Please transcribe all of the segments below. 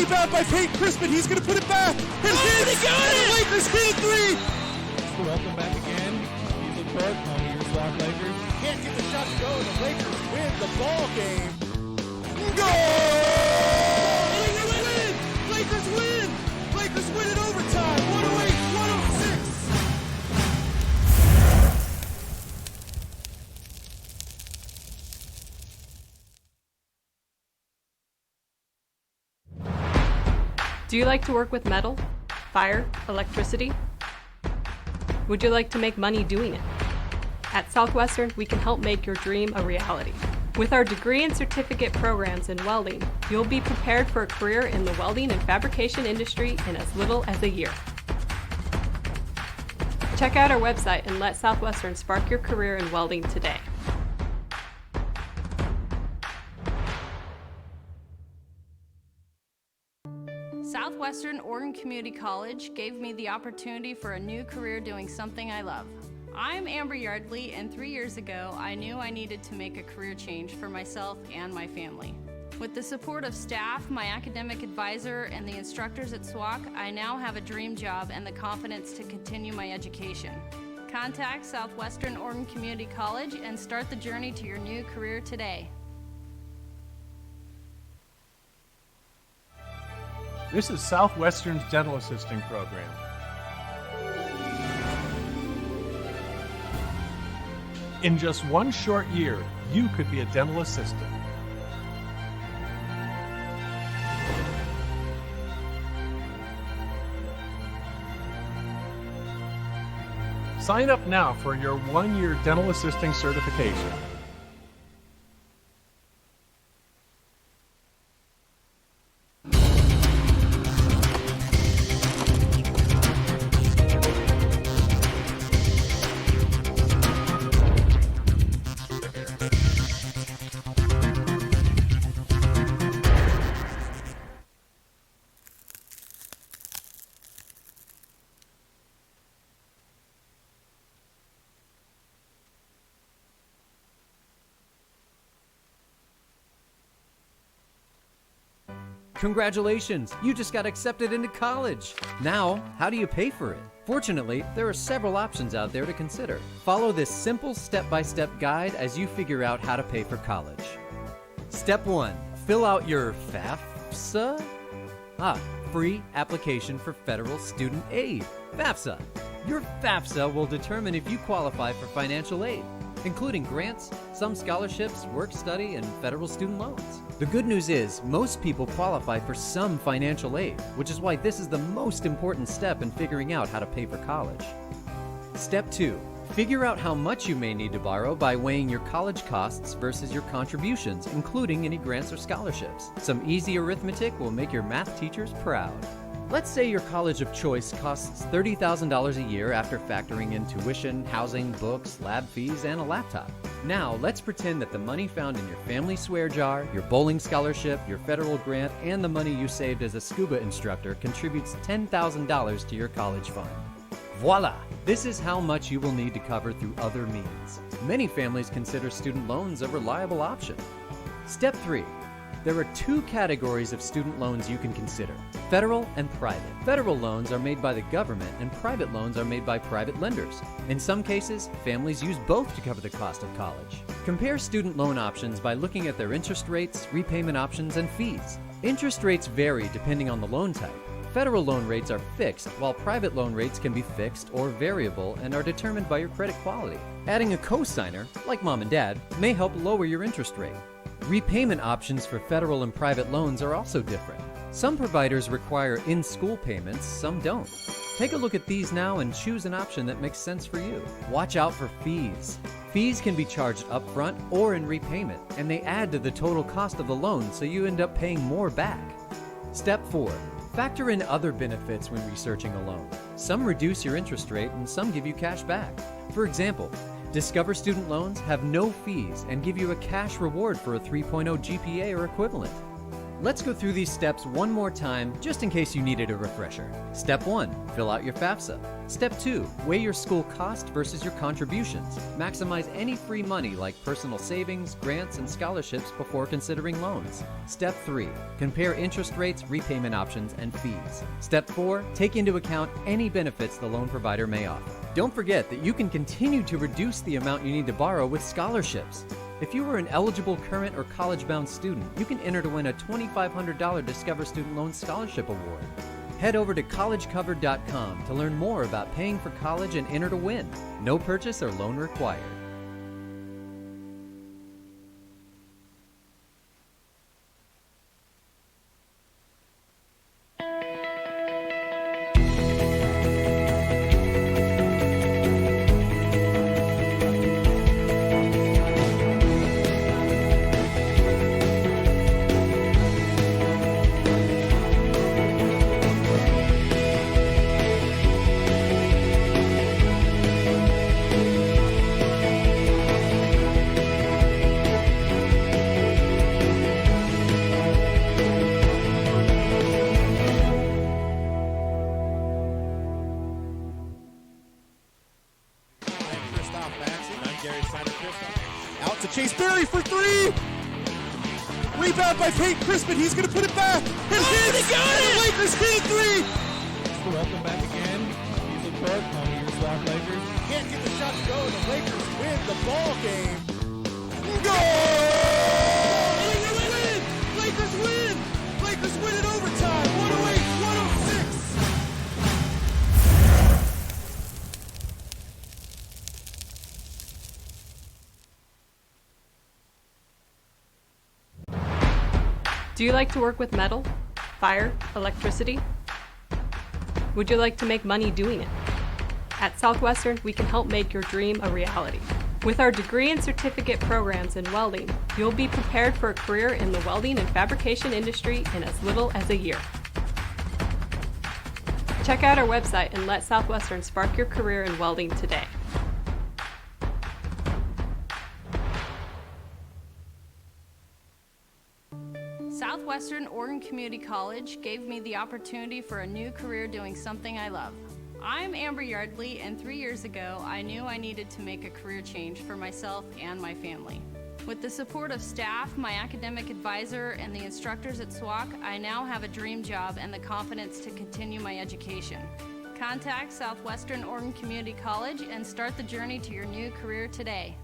rebound by Peyton Crispin. He's going to put it back. And he got it! The Lakers hit a three. Welcome back again. He's a court on your SWOCC Lakers. Can't get the shot to go, and the Lakers win the ball game. Go! Lakers win! Lakers win in overtime. 108-106. Do you like to work with metal, fire, electricity? Would you like to make money doing it? At Southwestern, we can help make your dream a reality. With our degree and certificate programs in welding, you'll be prepared for a career in the welding and fabrication industry in as little as a year. Check out our website and let Southwestern spark your career in welding today. Southwestern Oregon Community College gave me the opportunity for a new career doing something I love. I'm Amber Yardley, and 3 years ago, I knew I needed to make a career change for myself and my family. With the support of staff, my academic advisor, and the instructors at SWOCC, I now have a dream job and the confidence to continue my education. Contact Southwestern Oregon Community College and start the journey to your new career today. This is Southwestern's Dental Assisting Program. In just one short year, you could be a dental assistant. Sign up now for your one-year dental assisting certification. Congratulations, you just got accepted into college. Now, how do you pay for it? Fortunately, there are several options out there to consider. Follow this simple step-by-step guide as you figure out how to pay for college. Step 1, fill out your FAFSA? Free Application for Federal Student Aid, FAFSA. Your FAFSA will determine if you qualify for financial aid, including grants, some scholarships, work study, and federal student loans. The good news is, most people qualify for some financial aid, which is why this is the most important step in figuring out how to pay for college. Step 2, figure out how much you may need to borrow by weighing your college costs versus your contributions, including any grants or scholarships. Some easy arithmetic will make your math teachers proud. Let's say your college of choice costs $30,000 a year after factoring in tuition, housing, books, lab fees, and a laptop. Now, let's pretend that the money found in your family swear jar, your bowling scholarship, your federal grant, and the money you saved as a scuba instructor contributes $10,000 to your college fund. Voila! This is how much you will need to cover through other means. Many families consider student loans a reliable option. Step 3. There are two categories of student loans you can consider, federal and private. Federal loans are made by the government and private loans are made by private lenders. In some cases, families use both to cover the cost of college. Compare student loan options by looking at their interest rates, repayment options, and fees. Interest rates vary depending on the loan type. Federal loan rates are fixed, while private loan rates can be fixed or variable and are determined by your credit quality. Adding a co-signer, like mom and dad, may help lower your interest rate. Repayment options for federal and private loans are also different. Some providers require in-school payments, some don't. Take a look at these now and choose an option that makes sense for you. Watch out for fees. Fees can be charged upfront or in repayment, and they add to the total cost of the loan, so you end up paying more back. Step 4. Factor in other benefits when researching a loan. Some reduce your interest rate and some give you cash back. For example, Discover student loans have no fees and give you a cash reward for a 3.0 GPA or equivalent. Let's go through these steps one more time, just in case you needed a refresher. Step 1, fill out your FAFSA. Step 2, weigh your school cost versus your contributions. Maximize any free money like personal savings, grants, and scholarships before considering loans. Step 3, compare interest rates, repayment options, and fees. Step 4, take into account any benefits the loan provider may offer. Don't forget that you can continue to reduce the amount you need to borrow with scholarships. If you are an eligible current or college-bound student, you can enter to win a $2,500 Discover Student Loan Scholarship Award. Head over to collegecovered.com to learn more about paying for college and enter to win. No purchase or loan required. Out to Chase Berry for three. Rebound by Peyton Crispin. He's going to put it back. And hits. He got it! The Lakers hit a three. Welcome back again. He's the court, home of your SWOCC Lakers. Can't get the shot to go. The Lakers win the ball game. Go! Lakers win! Lakers win! Lakers win in overtime. 108-106. Do you like to work with metal, fire, electricity? Would you like to make money doing it? At Southwestern, we can help make your dream a reality. With our degree and certificate programs in welding, you'll be prepared for a career in the welding and fabrication industry in as little as a year. Check out our website and let Southwestern spark your career in welding today. Southwestern Oregon Community College gave me the opportunity for a new career doing something I love. I'm Amber Yardley, and 3 years ago, I knew I needed to make a career change for myself and my family. With the support of staff, my academic advisor, and the instructors at SWOCC, I now have a dream job and the confidence to continue my education. Contact Southwestern Oregon Community College and start the journey to your new career today.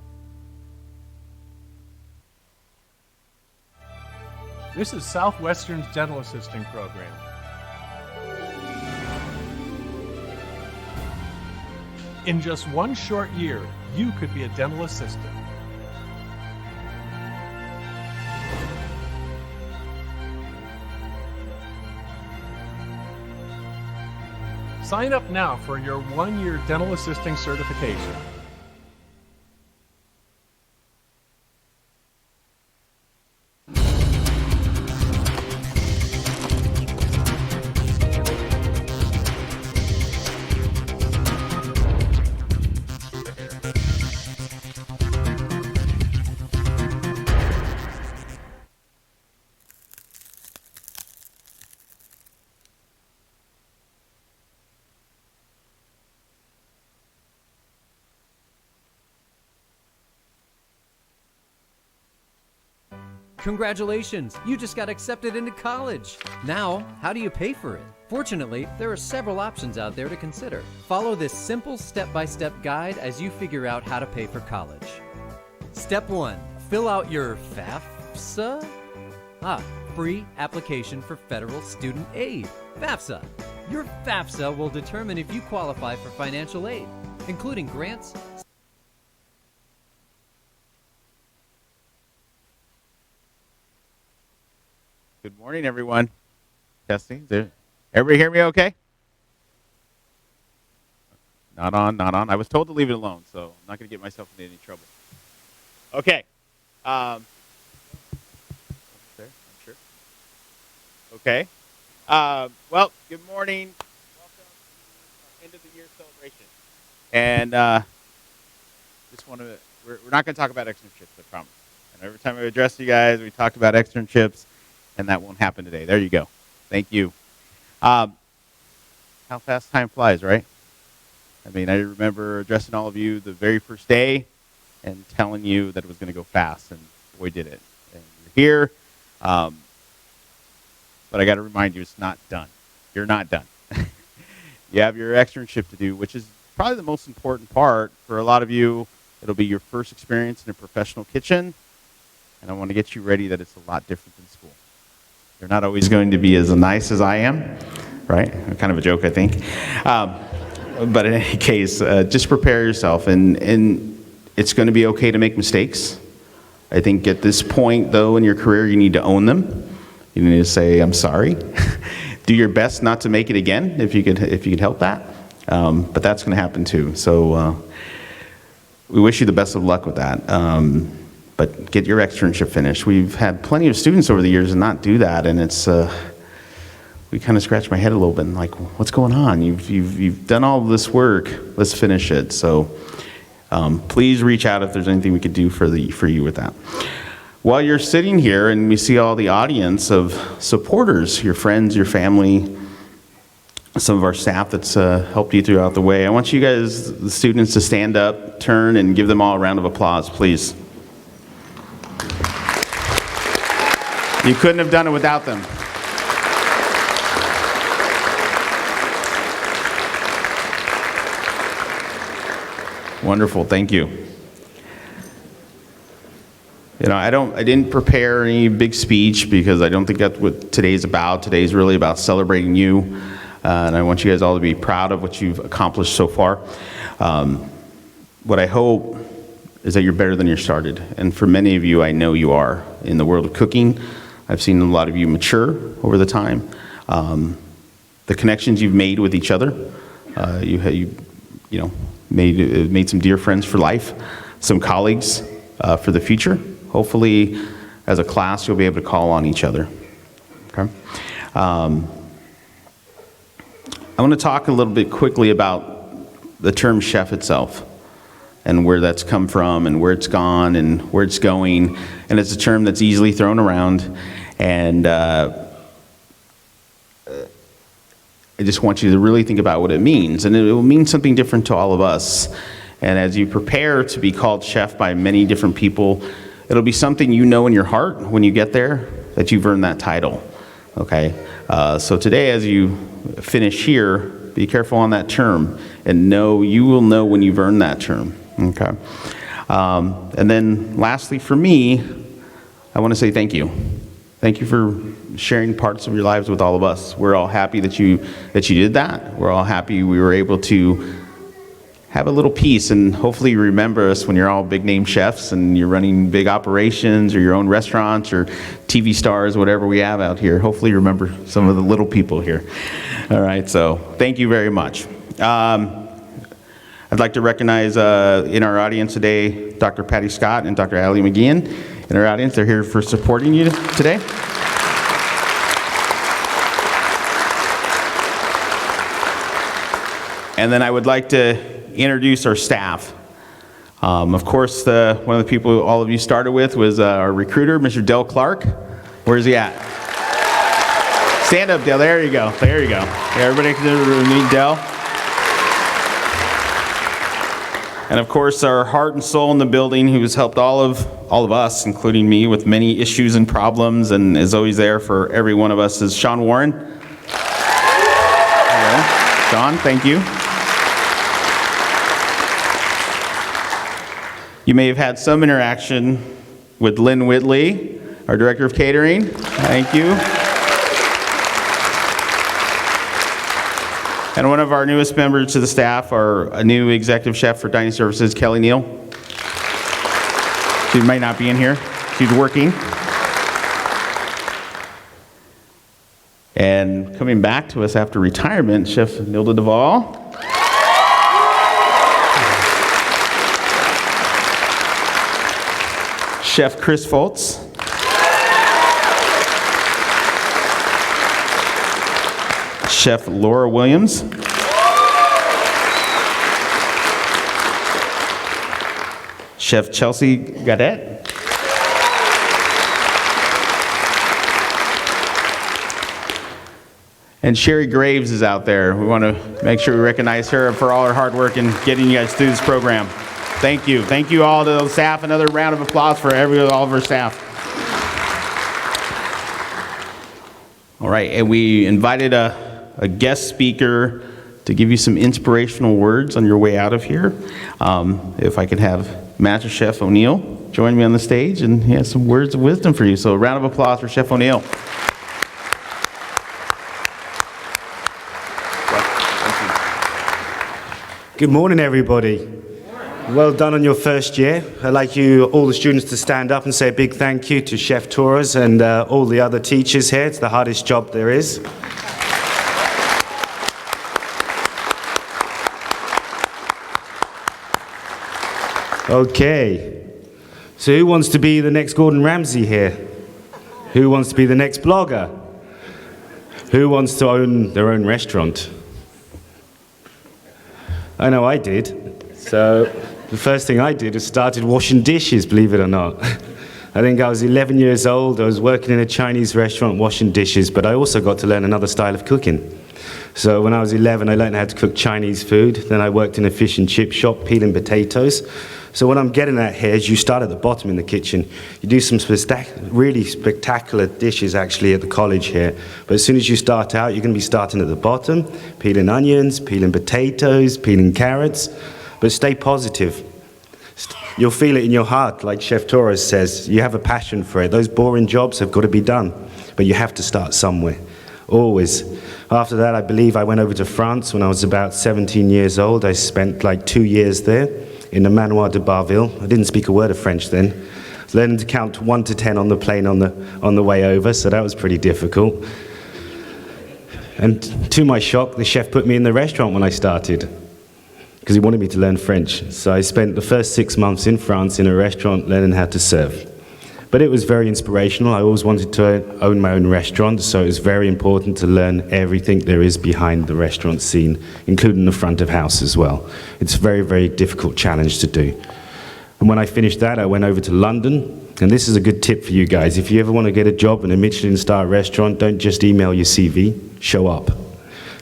This is Southwestern's Dental Assisting Program. In just one short year, you could be a dental assistant. Sign up now for your one-year dental assisting certification. Congratulations! You just got accepted into college! Now, how do you pay for it? Fortunately, there are several options out there to consider. Follow this simple step-by-step guide as you figure out how to pay for college. Step 1. Fill out your FAFSA? Free Application for Federal Student Aid. FAFSA. Your FAFSA will determine if you qualify for financial aid, including grants, Good morning, everyone. Testing. Everybody hear me okay? Not on, not on. I was told to leave it alone, so I'm not going to get myself into any trouble. Okay. There, I'm sure. Okay. Well, good morning. Welcome to our end of the year celebration. And just want to, we're not going to talk about externships, I promise. And every time I address you guys, we talk about externships. and that won't happen today. There you go. Thank you. How fast time flies, right? I mean, I remember addressing all of you the very first day and telling you that it was going to go fast, and boy, did it. And you're here. But I got to remind you, it's not done. You're not done. You have your externship to do, which is probably the most important part. For a lot of you, it'll be your first experience in a professional kitchen, and I want to get you ready that it's a lot different than school. You're not always going to be as nice as I am, right? Kind of a joke, I think. But in any case, just prepare yourself, and it's going to be okay to make mistakes. I think at this point, though, in your career, you need to own them. You need to say, I'm sorry. Do your best not to make it again, if you could help that. But that's going to happen too. So we wish you the best of luck with that. But get your externship finished. We've had plenty of students over the years and not do that, and it's we kind of scratch my head a little bit and like, what's going on? You've done all this work. Let's finish it. So please reach out if there's anything we could do for you with that. While you're sitting here and we see all the audience of supporters, your friends, your family, some of our staff that's helped you throughout the way, I want you guys, the students, to stand up, turn, and give them all a round of applause, please. You couldn't have done it without them. Wonderful, thank you. You know, I didn't prepare any big speech because I don't think that's what today's about. Today's really about celebrating you, and I want you guys all to be proud of what you've accomplished so far. What I hope is that you're better than you started, and for many of you, I know you are. In the world of cooking, I've seen a lot of you mature over the time. The connections you've made with each other, you know, made some dear friends for life, some colleagues for the future. Hopefully, as a class, you'll be able to call on each other. Okay. I want to talk a little bit quickly about the term chef itself and where that's come from and where it's gone and where it's going. And it's a term that's easily thrown around. And I just want you to really think about what it means. And it will mean something different to all of us. And as you prepare to be called chef by many different people, it'll be something you know in your heart when you get there that you've earned that title. Okay? So today, as you finish here, be careful on that term and you will know when you've earned that term. Okay? And then lastly, for me, I want to say thank you. Thank you for sharing parts of your lives with all of us. We're all happy that you did that. We're all happy we were able to have a little piece, and hopefully you remember us when you're all big name chefs and you're running big operations or your own restaurants or TV stars, whatever we have out here. Hopefully you remember some of the little people here. All right, so thank you very much. I'd like to recognize in our audience today, Dr. Patty Scott and Dr. Allie McGeehan in our audience. They're here for supporting you today. And then I would like to introduce our staff. Of course, one of the people all of you started with was our recruiter, Mr. Dell Clark. Where's he at? Stand up, Dell. There you go. There you go. Everybody can meet Dell. And of course, our heart and soul in the building, who has helped all of us, including me, with many issues and problems, and is always there for every one of us, is Sean Warren. Hello. Sean, thank you. You may have had some interaction with Lynn Whitley, our Director of Catering. Thank you. And one of our newest members to the staff, a new executive chef for dining services, Kelly Neal. She might not be in here. She's working. And coming back to us after retirement, Chef Nilda Duvall. Chef Chris Foltz. Chef Laura Williams. Chef Chelsea Gadet. And Sherry Graves is out there. We want to make sure we recognize her for all her hard work in getting you guys through this program. Thank you. Thank you all to the staff. Another round of applause for all of our staff. All right, and we invited a guest speaker to give you some inspirational words on your way out of here. If I could have Master Chef O'Neill join me on the stage, and he has some words of wisdom for you. So a round of applause for Chef O'Neill. Good morning, everybody. Well done on your first year. I'd like you, all the students, to stand up and say a big thank you to Chef Torres and all the other teachers here. It's the hardest job there is. Okay, so who wants to be the next Gordon Ramsay here? Who wants to be the next blogger? Who wants to own their own restaurant? I know I did. So the first thing I did was started washing dishes, believe it or not. I think I was 11 years old. I was working in a Chinese restaurant washing dishes, but I also got to learn another style of cooking. So when I was 11, I learned how to cook Chinese food. Then I worked in a fish and chip shop peeling potatoes. So what I'm getting at here is you start at the bottom in the kitchen. You do some really spectacular dishes actually at the college here. But as soon as you start out, you're going to be starting at the bottom, peeling onions, peeling potatoes, peeling carrots. But stay positive. You'll feel it in your heart, like Chef Torres says. You have a passion for it. Those boring jobs have got to be done. But you have to start somewhere, always. After that, I believe I went over to France when I was about 17 years old. I spent like 2 years there in the Manoir de Barville. I didn't speak a word of French then. I was learning to count 1 to 10 on the plane on the way over, so that was pretty difficult. And to my shock, the chef put me in the restaurant when I started, because he wanted me to learn French. So I spent the first 6 months in France in a restaurant learning how to serve. But it was very inspirational. I always wanted to own my own restaurant, so it was very important to learn everything there is behind the restaurant scene, including the front of house as well. It's a very, very difficult challenge to do. And when I finished that, I went over to London. And this is a good tip for you guys. If you ever want to get a job in a Michelin-star restaurant, don't just email your CV, show up.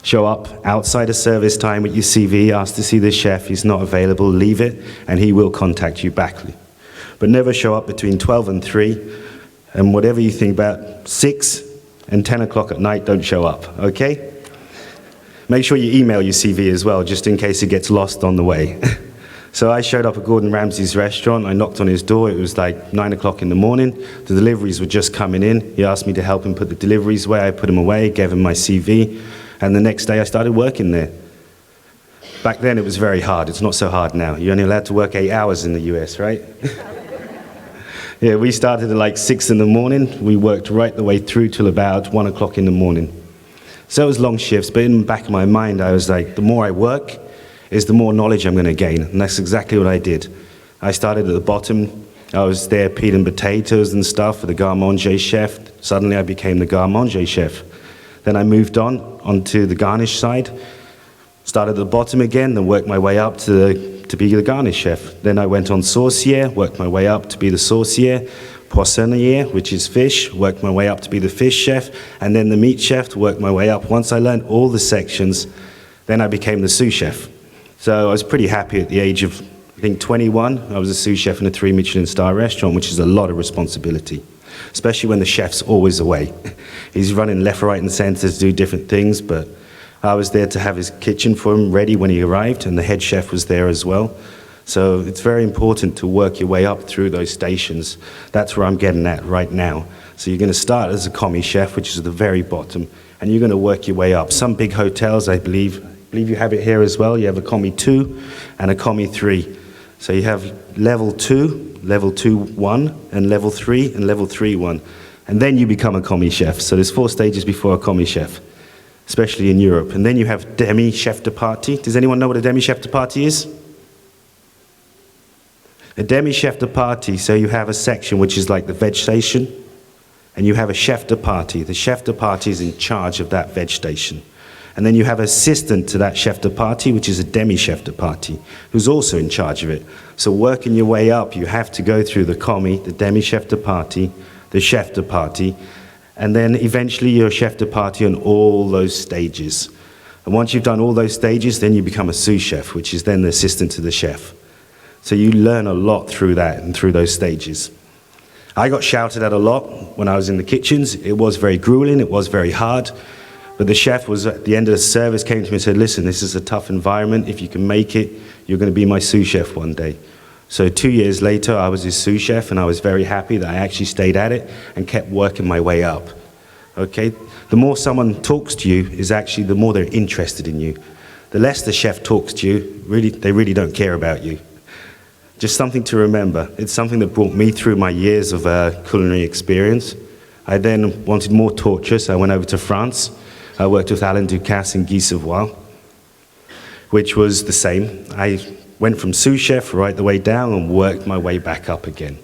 Show up outside of service time with your CV, ask to see the chef, he's not available, leave it, and he will contact you back. But never show up between 12 and 3, and whatever you think about 6 and 10 o'clock at night, don't show up, okay? Make sure you email your CV as well, just in case it gets lost on the way. So I showed up at Gordon Ramsay's restaurant, I knocked on his door, it was like 9 o'clock in the morning, the deliveries were just coming in, he asked me to help him put the deliveries away, I put them away, gave him my CV, and the next day I started working there. Back then it was very hard, it's not so hard now, you're only allowed to work 8 hours in the US, right? Yeah, we started at like 6 in the morning. We worked right the way through till about 1 o'clock in the morning. So it was long shifts, but in the back of my mind, I was like, the more I work, is the more knowledge I'm going to gain. And that's exactly what I did. I started at the bottom. I was there peeling potatoes and stuff for the garde-manger chef. Suddenly I became the garde-manger chef. Then I moved onto the garnish side. Started at the bottom again, then worked my way up to be the garnish chef. Then I went on saucier, worked my way up to be the saucier, poissonnier, which is fish, worked my way up to be the fish chef, and then the meat chef, worked my way up. Once I learned all the sections, then I became the sous chef. So I was pretty happy at the age of, I think, 21. I was a sous chef in a 3 Michelin star restaurant, which is a lot of responsibility, especially when the chef's always away. He's running left, right, and center to do different things, but I was there to have his kitchen for him ready when he arrived, and the head chef was there as well. So it's very important to work your way up through those stations. That's where I'm getting at right now. So you're going to start as a commis chef, which is at the very bottom, and you're going to work your way up. Some big hotels, I believe you have it here as well. You have a commis 2 and a commis 3. So you have level 2, level 2 1, and level 3, and level 3 1. And then you become a commis chef. So there's 4 stages before a commis chef, especially in Europe. And then you have demi-chef de partie. Does anyone know what a demi-chef de partie is? A demi-chef de partie, so you have a section which is like the veg station, and you have a chef de partie. The chef de partie is in charge of that veg station. And then you have an assistant to that chef de partie, which is a demi-chef de partie, who's also in charge of it. So working your way up, you have to go through the commis, the demi-chef de partie, the chef de partie, And then eventually you're chef de partie on all those stages. And once you've done all those stages, then you become a sous chef, which is then the assistant to the chef. So you learn a lot through that and through those stages. I got shouted at a lot when I was in the kitchens. It was very grueling, it was very hard. But the chef was, at the end of the service, came to me and said, listen, this is a tough environment. If you can make it, you're going to be my sous chef one day. So 2 years later, I was his sous chef, and I was very happy that I actually stayed at it and kept working my way up. Okay? The more someone talks to you is actually the more they're interested in you. The less the chef talks to you, they really don't care about you. Just something to remember. It's something that brought me through my years of culinary experience. I then wanted more torture, so I went over to France. I worked with Alain Ducasse and Guy Savoy, which was the same. I went from sous chef right the way down and worked my way back up again.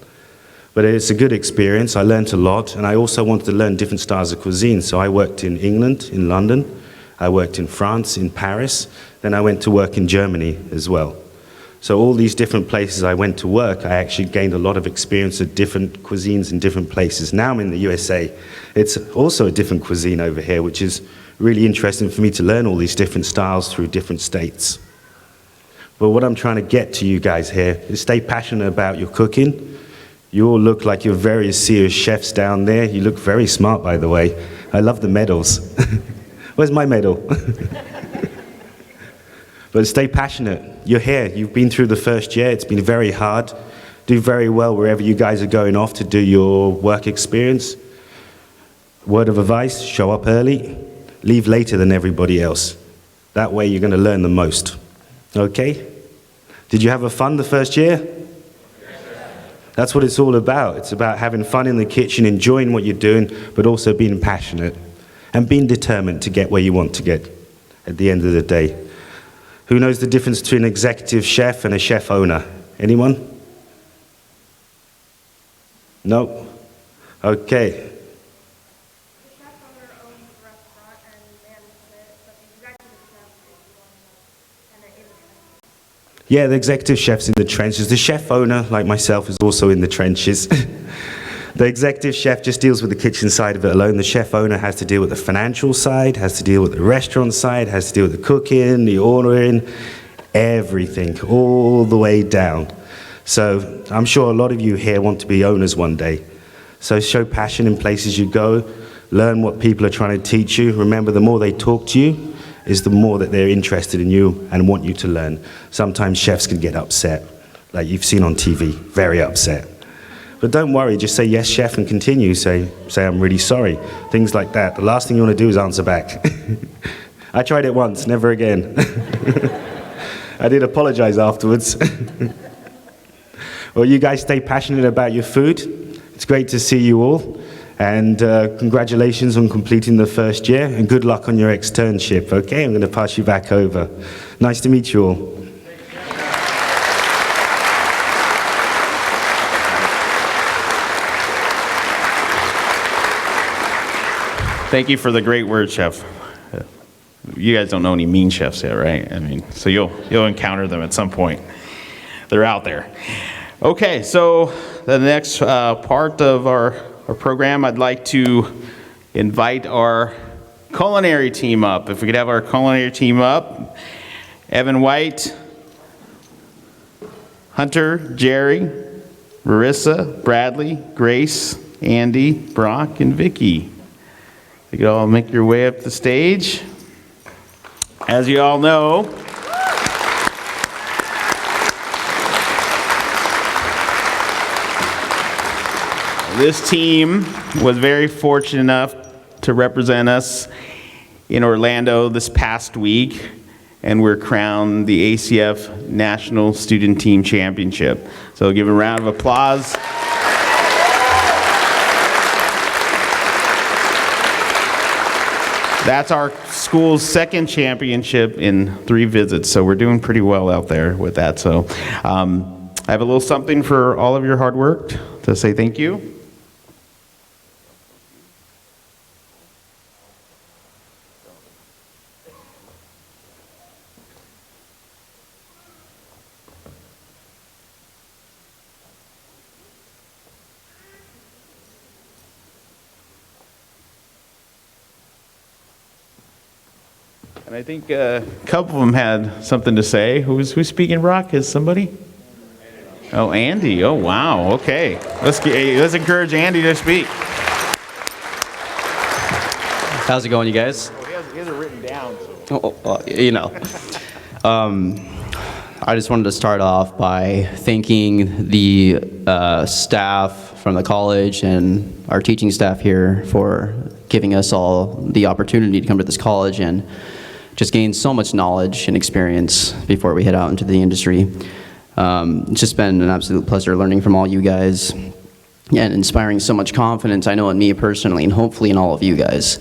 But it's a good experience. I learned a lot, and I also wanted to learn different styles of cuisine. So I worked in England, in London. I worked in France, in Paris. Then I went to work in Germany as well. So all these different places I went to work, I actually gained a lot of experience at different cuisines in different places. Now I'm in the USA. It's also a different cuisine over here, which is really interesting for me to learn all these different styles through different states. But what I'm trying to get to you guys here is stay passionate about your cooking. You all look like you're very serious chefs down there. You look very smart, by the way. I love the medals. Where's my medal? But stay passionate. You're here. You've been through the first year. It's been very hard. Do very well wherever you guys are going off to do your work experience. Word of advice, show up early. Leave later than everybody else. That way you're going to learn the most. Okay? Did you have a fun the first year? That's what it's all about. It's about having fun in the kitchen, enjoying what you're doing, but also being passionate and being determined to get where you want to get at the end of the day. Who knows the difference between an executive chef and a chef owner? Anyone? No? Okay. Yeah, the executive chef's in the trenches. The chef owner, like myself, is also in the trenches. The executive chef just deals with the kitchen side of it alone. The chef owner has to deal with the financial side, has to deal with the restaurant side, has to deal with the cooking, the ordering, everything, all the way down. So I'm sure a lot of you here want to be owners one day. So show passion in places you go. Learn what people are trying to teach you. Remember, the more they talk to you, is the more that they're interested in you and want you to learn. Sometimes chefs can get upset, like you've seen on TV, very upset. But don't worry, just say, yes, chef, and continue. Say, I'm really sorry. Things like that. The last thing you want to do is answer back. I tried it once, never again. I did apologize afterwards. Well, you guys stay passionate about your food. It's great to see you all. And congratulations on completing the first year, and good luck on your externship. Okay, I'm going to pass you back over. Nice to meet you all. Thank you for the great word, Chef. You guys don't know any mean chefs yet, right? I mean, so you'll encounter them at some point. They're out there. Okay, so the next part of our program, I'd like to invite our culinary team up. If we could have our culinary team up. Evan White, Hunter, Jerry, Marissa, Bradley, Grace, Andy, Brock, and Vicky. You could all make your way up the stage. As you all know, this team was very fortunate enough to represent us in Orlando this past week, and we're crowned the ACF National Student Team Championship. So give a round of applause. That's our school's second championship in 3 visits, so we're doing pretty well out there with that. So I have a little something for all of your hard work to say thank you. And I think a couple of them had something to say. Who's speaking, Brock? Is somebody? Oh, Andy. Oh, wow. Okay. Let's encourage Andy to speak. How's it going, you guys? Well, he has it written down. I just wanted to start off by thanking the staff from the college and our teaching staff here for giving us all the opportunity to come to this college and just gain so much knowledge and experience before we head out into the industry. It's just been an absolute pleasure learning from all you guys and inspiring so much confidence, I know, in me personally and hopefully in all of you guys.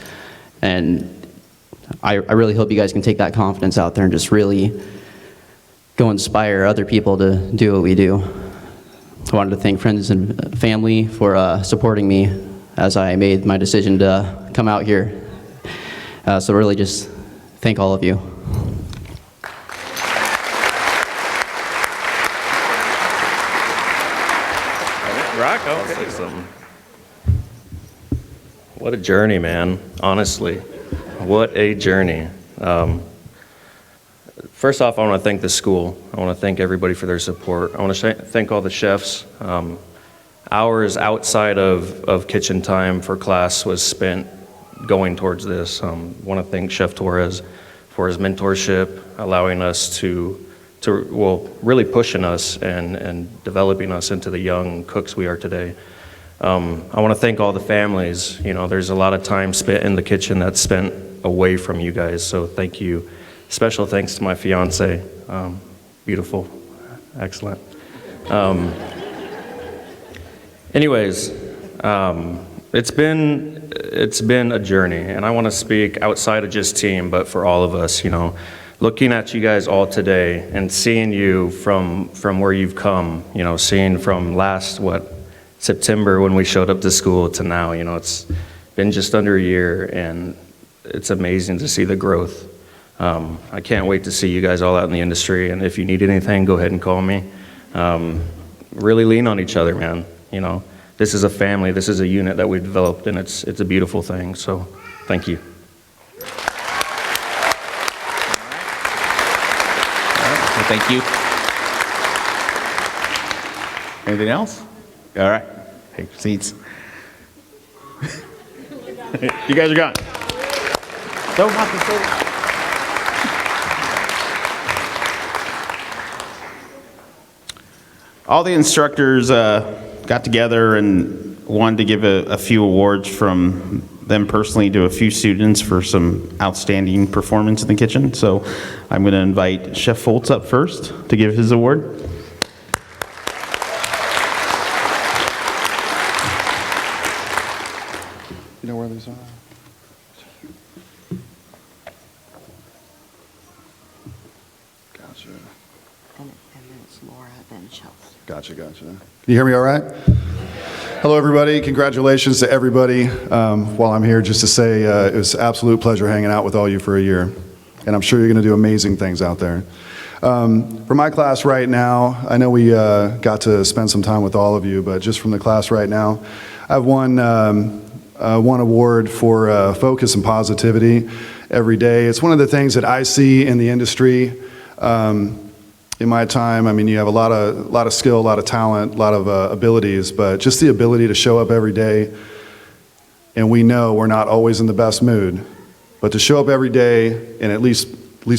And I really hope you guys can take that confidence out there and just really go inspire other people to do what we do. I wanted to thank friends and family for supporting me as I made my decision to come out here. So really just thank all of you. Rock, I'll say something. What a journey, man. Honestly, what a journey. First off, I want to thank the school. I want to thank everybody for their support. I want to thank all the chefs. Hours outside of kitchen time for class was spent going towards this. I want to thank Chef Torres for his mentorship, allowing us to really pushing us and developing us into the young cooks we are today. I want to thank all the families. You know, there's a lot of time spent in the kitchen that's spent away from you guys, so thank you. Special thanks to my fiance. Beautiful, excellent. Anyways, it's been a journey, and I want to speak outside of just team, but for all of us. You know, looking at you guys all today and seeing you from where you've come. You know, seeing from last September when we showed up to school to now. You know, it's been just under a year, and it's amazing to see the growth. I can't wait to see you guys all out in the industry, and if you need anything, go ahead and call me. Really lean on each other, man. You know, this is a family, this is a unit that we've developed, and it's a beautiful thing, so thank you. All right, well, thank you. Anything else? All right, take your seats. You guys are gone. Don't have to say. All the instructors got together and wanted to give a few awards from them personally to a few students for some outstanding performance in the kitchen. So I'm going to invite Chef Foltz up first to give his award. You know where these are? Gotcha. And then it's Laura, then Chelsea. Gotcha. Can you hear me all right? Hello, everybody. Congratulations to everybody. While I'm here, just to say it was an absolute pleasure hanging out with all you for a year. And I'm sure you're going to do amazing things out there. For my class right now, I know we got to spend some time with all of you, but just from the class right now, I've won one award for focus and positivity every day. It's one of the things that I see in the industry. In my time, I mean, you have a lot of skill, a lot of talent, a lot of abilities, but just the ability to show up every day, and we know we're not always in the best mood, but to show up every day and at least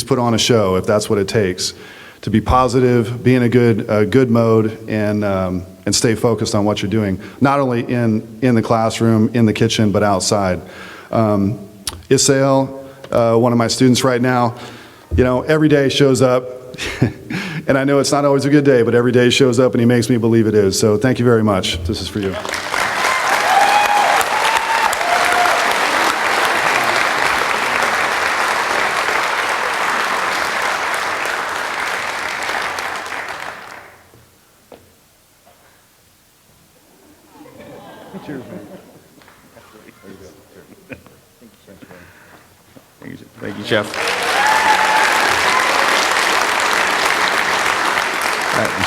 put on a show, if that's what it takes, to be positive, be in a good mode, and stay focused on what you're doing, not only in the classroom, in the kitchen, but outside. Isael, one of my students right now, you know, every day shows up. And I know it's not always a good day, but every day shows up and he makes me believe it is. So thank you very much. This is for you. Thank you, Chef.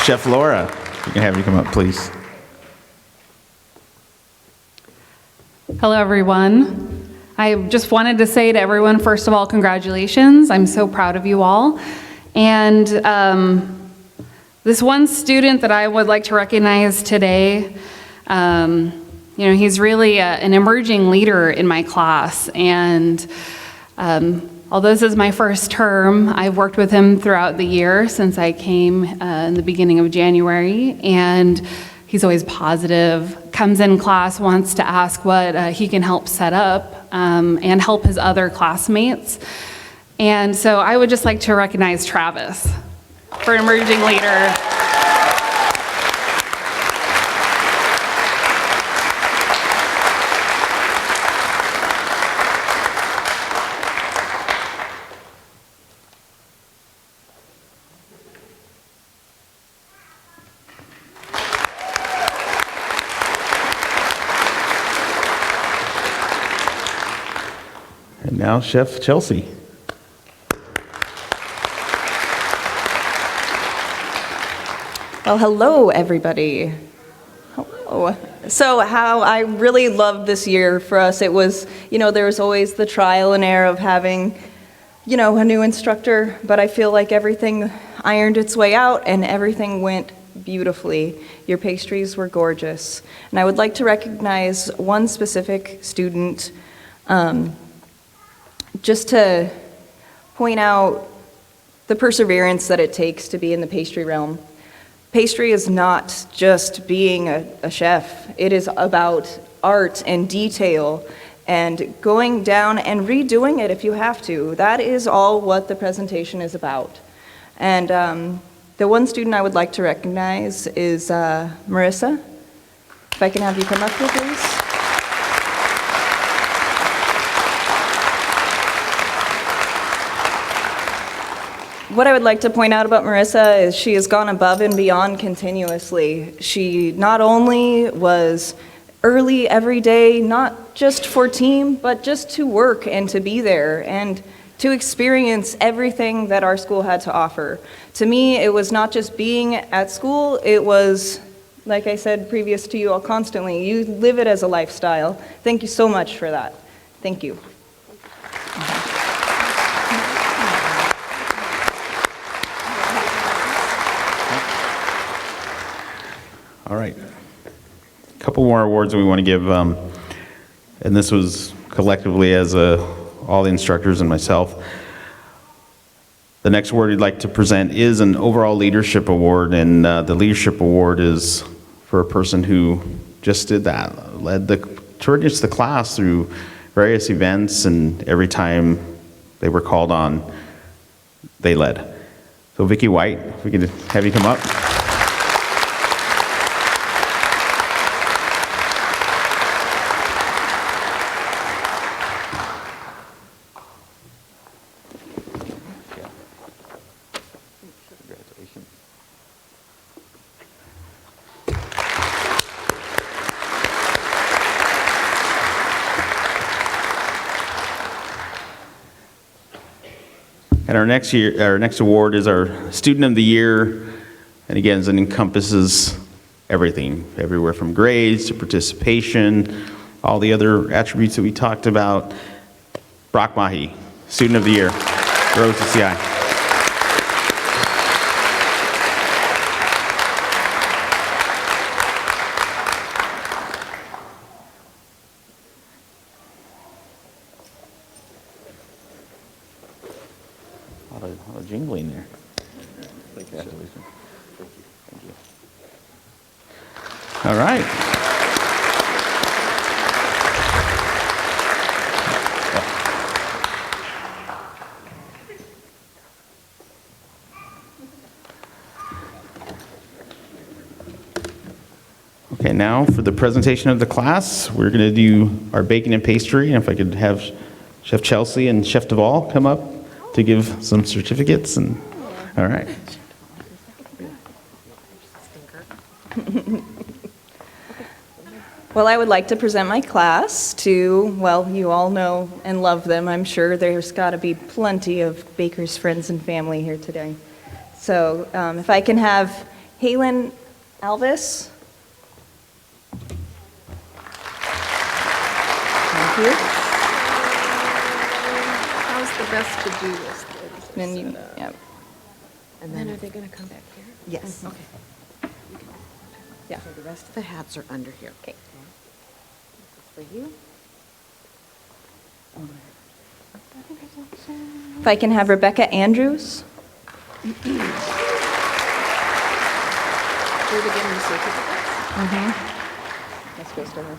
Chef Laura, we can have you come up, please. Hello, everyone. I just wanted to say to everyone, first of all, congratulations. I'm so proud of you all. And this one student that I would like to recognize today, he's really an emerging leader in my class. And although this is my first term, I've worked with him throughout the year since I came in the beginning of January. And he's always positive, comes in class, wants to ask what he can help set up and help his other classmates. And so I would just like to recognize Travis for an emerging leader. And now Chef Chelsea. Well, hello, everybody. Hello. So how I really loved this year for us, it was, there was always the trial and error of having, a new instructor, but I feel like everything ironed its way out and everything went beautifully. Your pastries were gorgeous. And I would like to recognize one specific student, just to point out the perseverance that it takes to be in the pastry realm. Pastry is not just being a chef. It is about art and detail and going down and redoing it if you have to. That is all what the presentation is about. And the one student I would like to recognize is Marissa. If I can have you come up here, please. What I would like to point out about Marissa is she has gone above and beyond continuously. She not only was early every day, not just for team, but just to work and to be there and to experience everything that our school had to offer. To me, it was not just being at school, it was, like I said previous to you all constantly, you live it as a lifestyle. Thank you so much for that. Thank you. All right. A couple more awards that we want to give, and this was collectively as all the instructors and myself. The next award we'd like to present is an overall leadership award, and the leadership award is for a person who just did that, led the class through various events, and every time they were called on, they led. So Vicki White, if we could have you come up. And our next award is our Student of the Year, and again, it encompasses everything, everywhere from grades to participation, all the other attributes that we talked about. Brock Mahi, Student of the Year for OCCI. A lot of jingling there. Congratulations. Thank you. All right. Okay, now for the presentation of the class, we're going to do our baking and pastry. And if I could have Chef Chelsea and Chef Duvall come up to give some certificates. And all right. Well, I would like to present my class to, well, you all know and love them. I'm sure there's got to be plenty of bakers, friends, and family here today. So if I can have Halen Alvis. Thank you. to do this. Then you, yep. And then are they going to come back here? Yes. Okay. Yeah. So the rest of the hats are under here. Okay. For you. If I can have Rebecca Andrews. Do they give them certificates? Mm-hmm. This goes to her.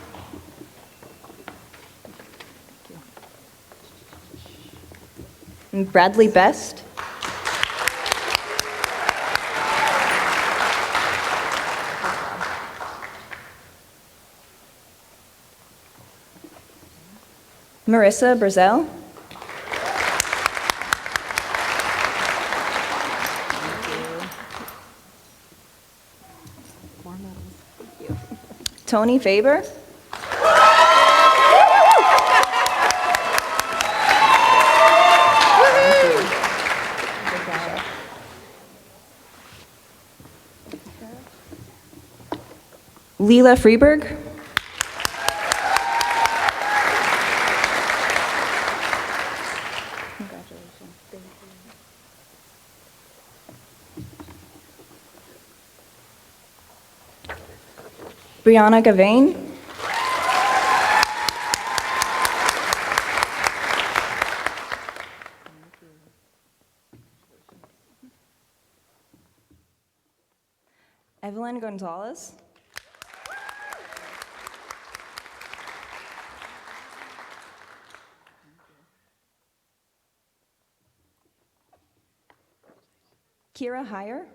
And Bradley Best. Marissa Brazel. Tony Faber. Leela Freeberg. Brianna Gavain. Evelyn Gonzalez. Kira Heyer.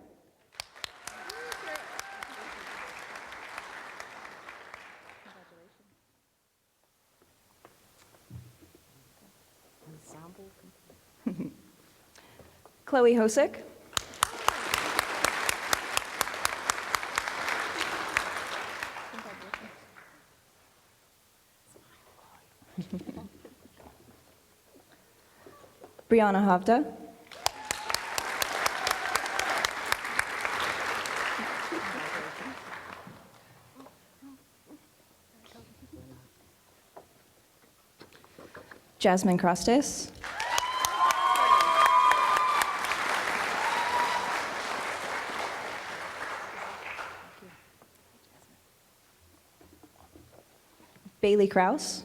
Chloe Hosick. Brianna Havda. Jasmine Crostes. Bailey Kraus.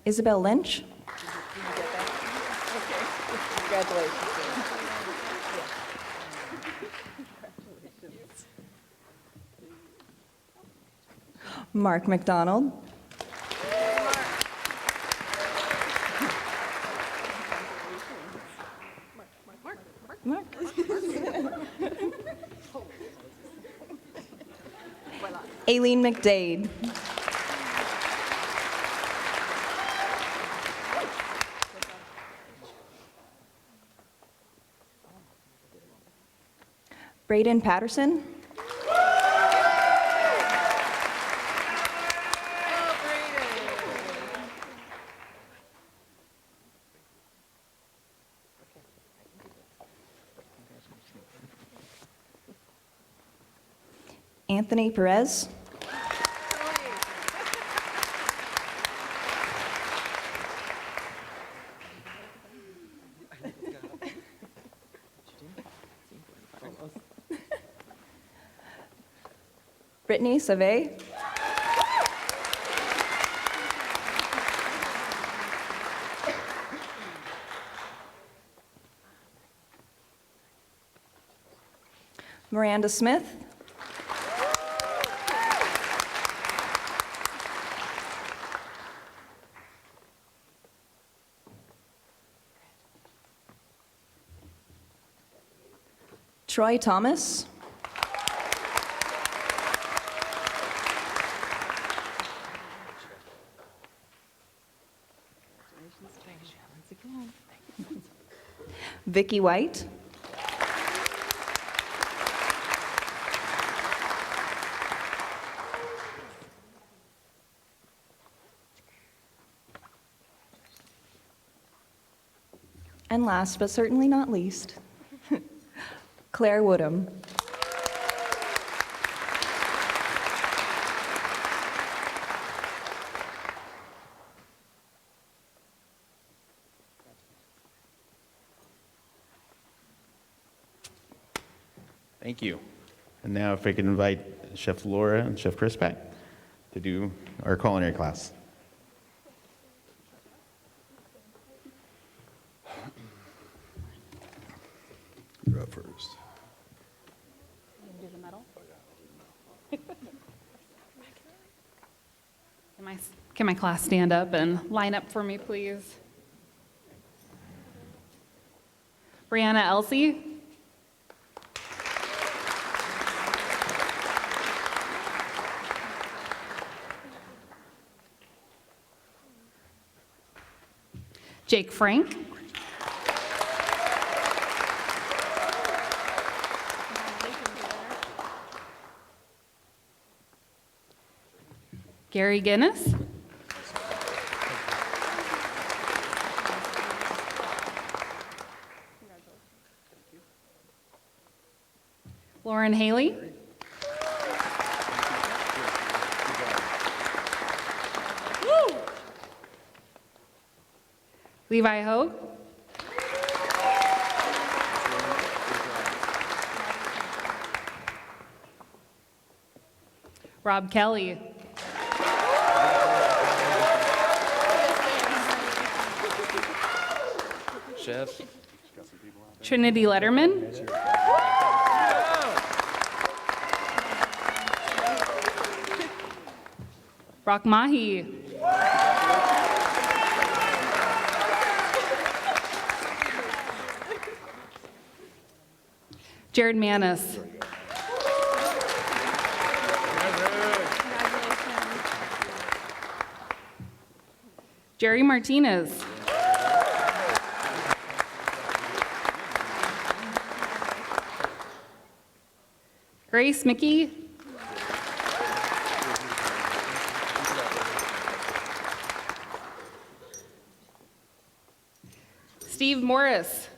Isabel Lynch. Congratulations. Mark McDonald. Mark. Aileen McDade. Braden Patterson. Anthony Perez. Brittany Save. Miranda Smith. Troy Thomas. Vicky White. And last but certainly not least, Claire Woodham. Thank you. And now if I can invite Chef Laura and Chef Chris back to do our culinary class. You're up first. You can do the medal. Can my class stand up and line up for me, please? Brianna Elsie. Jake Frank. Gary Guinness. Lauren Haley. Levi Hogue. Rob Kelly. Chef. Trinity Letterman. Rock Mahi. Jared Manis. Jerry Martinez. Grace Mickey. Steve Morris.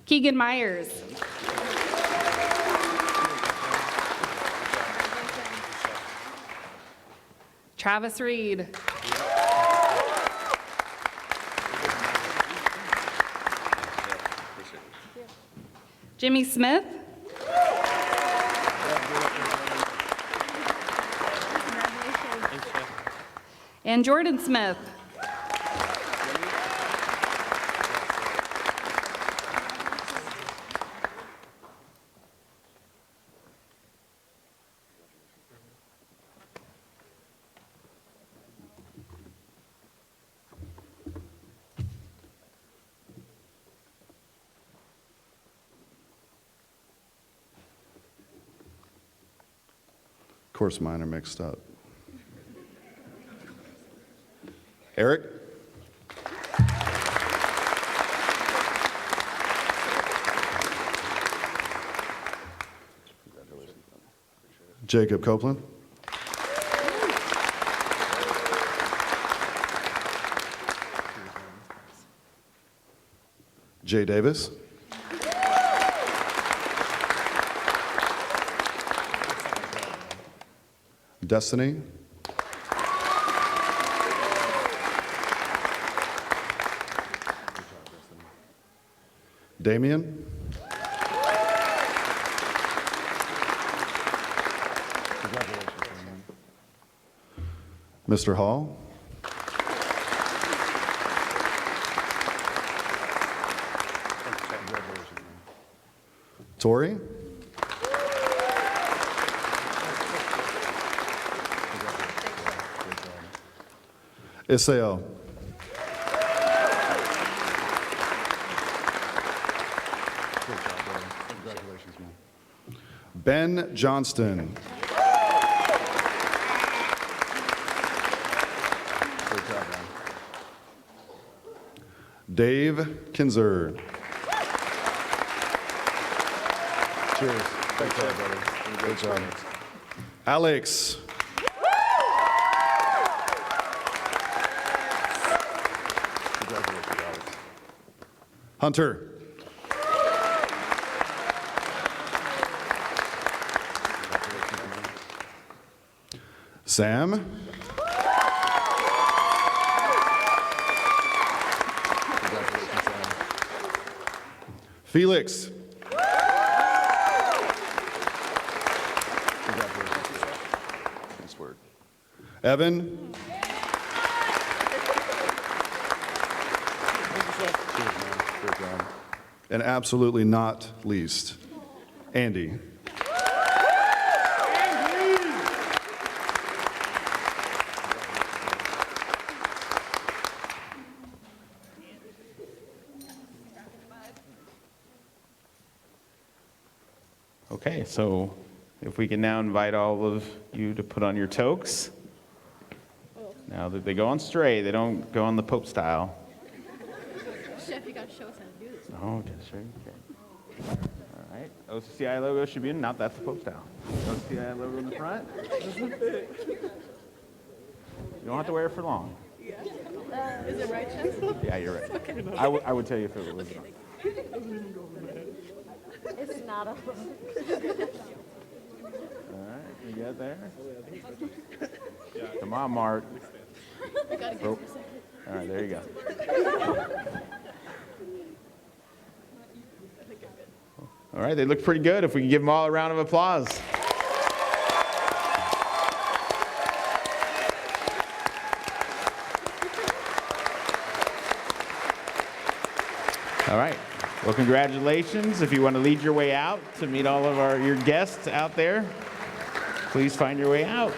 Keegan Myers. Travis Reed. Jimmy Smith. And Jordan Smith. Of course, mine are mixed up. Eric? Jacob Copeland? Jay Davis? Destiny? Damien? Mr. Hall? Tori? Isao? Ben Johnston. Dave Kinzer. Cheers. Thanks, brother. Good job. Alex. Congratulations, Alex. Hunter. Sam. Felix. Nice work. Evan. And absolutely not least, Andy. Okay, so if we can now invite all of you to put on your toques. Now that they go on straight, they don't go on the Pope style. Chef, you gotta show us how to do this. Oh, okay, sure. Okay. All right, OCCI logo should be in. Not that's the Pope style. OCCI logo in the front. You don't have to wear it for long. Is it right, Chef? Yeah, you're right. Okay. I would tell you if it was. It's not a. All right, you get there? Come on, Mark. Oh. All right, there you go. All right, they look pretty good. If we can give them all a round of applause. All right. Well, congratulations. If you want to lead your way out to meet all of your guests out there, please find your way out.